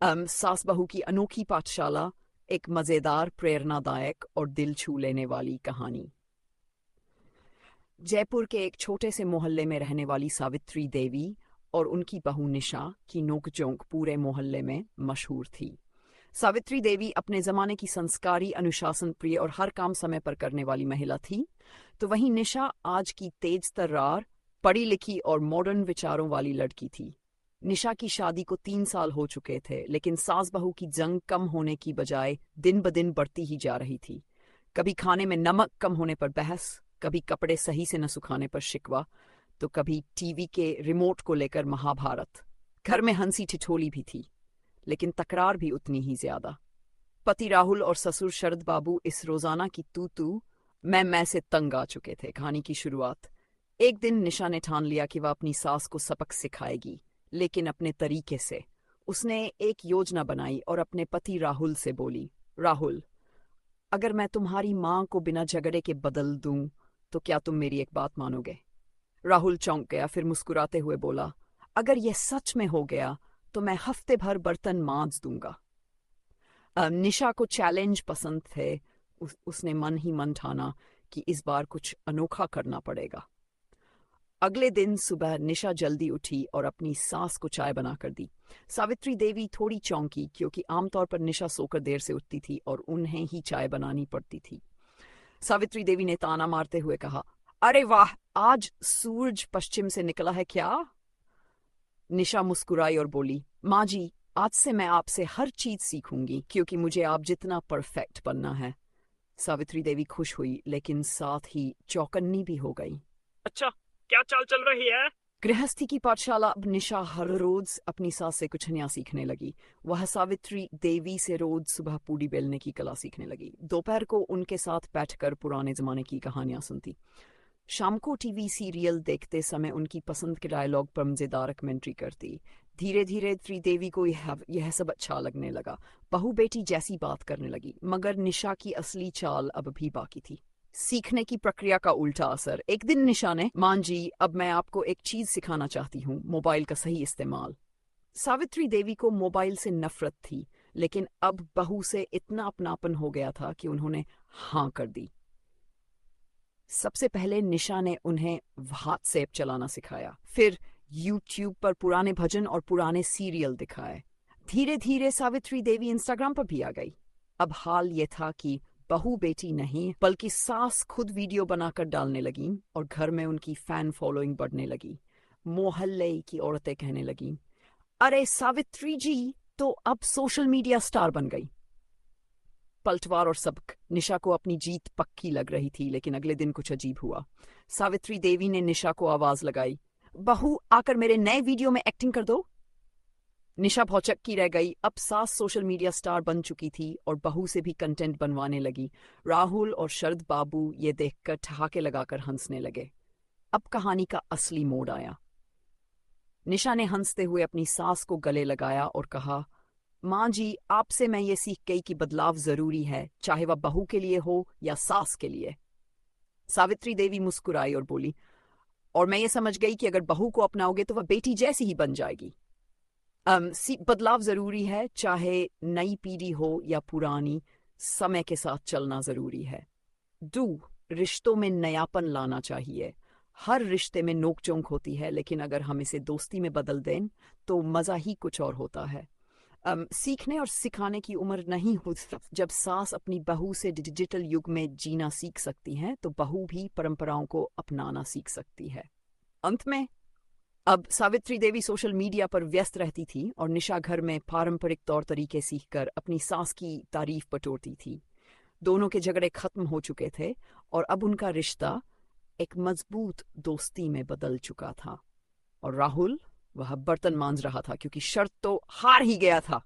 सास बहू की अनोखी पाठशाला, एक मजेदार, प्रेरणादायक और दिल छू लेने वाली कहानी। जयपुर के एक छोटे से मोहल्ले में रहने वाली सावित्री देवी और उनकी बहू निशा की नोक-झोंक पूरे मोहल्ले में मशहूर थी। सावित्री देवी अपने जमाने की संस्कारी, अनुशासन प्रिय और हर काम समय पर करने वाली महिला थी, तो वहीं निशा आज की तेज तर्रार, पढ़ी लिखी और मॉडर्न विचारों वाली लड़की थी। निशा की शादी को 3 साल हो चुके थे, लेकिन सास बहू की जंग कम होने की बजाय दिन ब दिन बढ़ती ही जा रही थी। कभी खाने में नमक कम होने पर बहस, कभी कपड़े सही से न सुखाने पर शिकवा, तो कभी टीवी के रिमोट को लेकर महाभारत। घर में हंसी ठिठोली भी थी, लेकिन तकरार भी उतनी ही ज्यादा। पति राहुल और ससुर शरद बाबू इस रोजाना की तू मैं से तंग आ चुके थे। कहानी की शुरुआत। एक दिन निशा ने ठान लिया कि वह अपनी सास को सबक सिखाएगी, लेकिन अपने तरीके से। उसने एक योजना बनाई और अपने पति राहुल से बोली, राहुल, अगर मैं तुम्हारी माँ को बिना झगड़े के बदल दूं, तो क्या तुम मेरी एक बात मानोगे? राहुल चौंक गया, फिर मुस्कुराते हुए बोला, अगर यह सच में हो गया तो मैं हफ्ते भर बर्तन मांज दूंगा। निशा को चैलेंज पसंद थे। उसने मन ही मन ठाना कि इस बार कुछ अनोखा करना पड़ेगा। अगले दिन सुबह निशा जल्दी उठी और अपनी सास को चाय बनाकर दी। सावित्री देवी थोड़ी चौंकी, क्योंकि आमतौर पर निशा सोकर देर से उठती थी और उन्हें ही चाय बनानी पड़ती थी। सावित्री देवी ने ताना मारते हुए कहा, अरे वाह, आज सूरज पश्चिम से निकला है क्या? निशा मुस्कुराई और बोली, माँ जी, आज से मैं आपसे हर चीज सीखूंगी, क्योंकि मुझे आप जितना परफेक्ट बनना है। सावित्री देवी खुश हुई, लेकिन साथ ही चौकन्नी भी हो गई। अच्छा, क्या चाल चल रही है? गृहस्थी की पाठशाला। अब निशा हर रोज अपनी सास से कुछ नया सीखने लगी। वह सावित्री देवी से रोज सुबह पूड़ी बेलने की कला सीखने लगी। दोपहर को उनके साथ बैठकर पुराने जमाने की कहानियां सुनती। शाम को टीवी सीरियल देखते समय उनकी पसंद के डायलॉग पर मजेदार कमेंट्री करती। धीरे धीरे त्रिदेवी को यह सब अच्छा लगने लगा। बहू बेटी जैसी बात करने लगी, मगर निशा की असली चाल अब भी बाकी थी। सीखने की प्रक्रिया का उल्टा असर। एक दिन निशा ने, मां जी, अब मैं आपको एक चीज सिखाना चाहती हूँ, मोबाइल का सही इस्तेमाल। सावित्री देवी को मोबाइल से नफरत थी, लेकिन अब बहू से इतना अपनापन हो गया था कि उन्होंने हाँ कर दी। सबसे पहले निशा ने उन्हें व्हाट्सएप चलाना सिखाया, फिर यूट्यूब पर पुराने भजन और पुराने सीरियल दिखाए। धीरे धीरे सावित्री देवी इंस्टाग्राम पर भी आ गई। अब हाल ये था कि बहू बेटी नहीं, बल्कि सास खुद वीडियो बनाकर डालने लगी और घर में उनकी फैन फॉलोइंग बढ़ने लगी। मोहल्ले की औरतें कहने लगी, अरे सावित्री जी तो अब सोशल मीडिया स्टार बन गई। पलटवार और सबक। निशा को अपनी जीत पक्की लग रही थी, लेकिन अगले दिन कुछ अजीब हुआ। सावित्री देवी ने निशा को आवाज लगाई, बहू, आकर मेरे नए वीडियो में एक्टिंग कर दो। निशा भौचक्की रह गई। अब सास सोशल मीडिया स्टार बन चुकी थी और बहू से भी कंटेंट बनवाने लगी। राहुल और शरद बाबू ये देखकर ठहाके लगाकर हंसने लगे। अब कहानी का असली मोड़ आया। निशा ने हंसते हुए अपनी सास को गले लगाया और कहा, माँ जी, आपसे मैं ये सीख गई कि बदलाव जरूरी है, चाहे वह बहू के लिए हो या सास के लिए। सावित्री देवी मुस्कुराई और बोली, और मैं ये समझ गई कि अगर बहू को अपनाओगे तो वह बेटी जैसी ही बन जाएगी। बदलाव जरूरी है, चाहे नई पीढ़ी हो या पुरानी, समय के साथ चलना जरूरी है। रिश्तों में नयापन लाना चाहिए। हर रिश्ते में नोक-झोंक होती है, लेकिन अगर हम इसे दोस्ती में बदल दें तो मजा ही कुछ और होता है। सीखने और सिखाने की उम्र नहीं होती। जब सास अपनी बहू से डिजिटल युग में जीना सीख सकती हैं, तो बहू भी परंपराओं को अपनाना सीख सकती है। अंत में, अब सावित्री देवी सोशल मीडिया पर व्यस्त रहती थी और निशा घर में पारंपरिक तौर तरीके सीखकर अपनी सास की तारीफ बटोरती थी। दोनों के झगड़े खत्म हो चुके थे और अब उनका रिश्ता एक मजबूत दोस्ती में बदल चुका था। और राहुल, वह बर्तन मांज रहा था, क्योंकि शर्त तो हार ही गया था।